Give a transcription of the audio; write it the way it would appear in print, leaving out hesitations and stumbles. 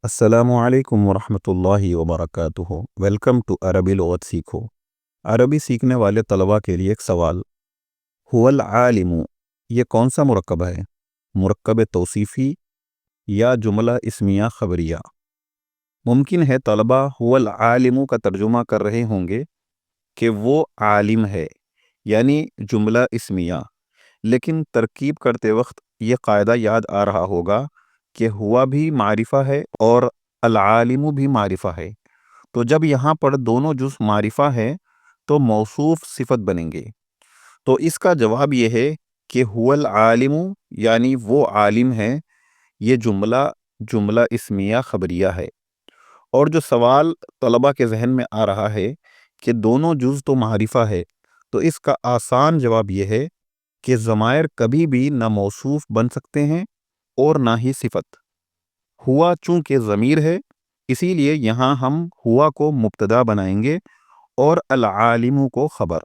السلام علیکم ورحمۃ اللہ وبرکاتہ۔ ویلکم ٹو عربی لغت سیکھو۔ عربی سیکھنے والے طلباء کے لیے ایک سوال، هو العالم یہ کون سا مرکب ہے؟ مرکب توصیفی یا جملہ اسمیہ خبریہ؟ ممکن ہے طلباء هو العالم کا ترجمہ کر رہے ہوں گے کہ وہ عالم ہے، یعنی جملہ اسمیہ، لیکن ترکیب کرتے وقت یہ قاعدہ یاد آ رہا ہوگا کہ ہوا بھی معرفہ ہے اور العالم بھی معرفہ ہے۔ تو جب یہاں پر دونوں جز معرفہ ہے تو موصوف صفت بنیں گے۔ تو اس کا جواب یہ ہے کہ هو العالم یعنی وہ عالم ہے، یہ جملہ اسمیہ خبریہ ہے۔ اور جو سوال طلبہ کے ذہن میں آ رہا ہے کہ دونوں جز تو معرفہ ہے، تو اس کا آسان جواب یہ ہے کہ ضمائر کبھی بھی نہ موصوف بن سکتے ہیں اور نہ ہی صفت۔ ہوا چونکہ ضمیر ہے، اسی لیے یہاں ہم ہوا کو مبتدا بنائیں گے اور العالم کو خبر۔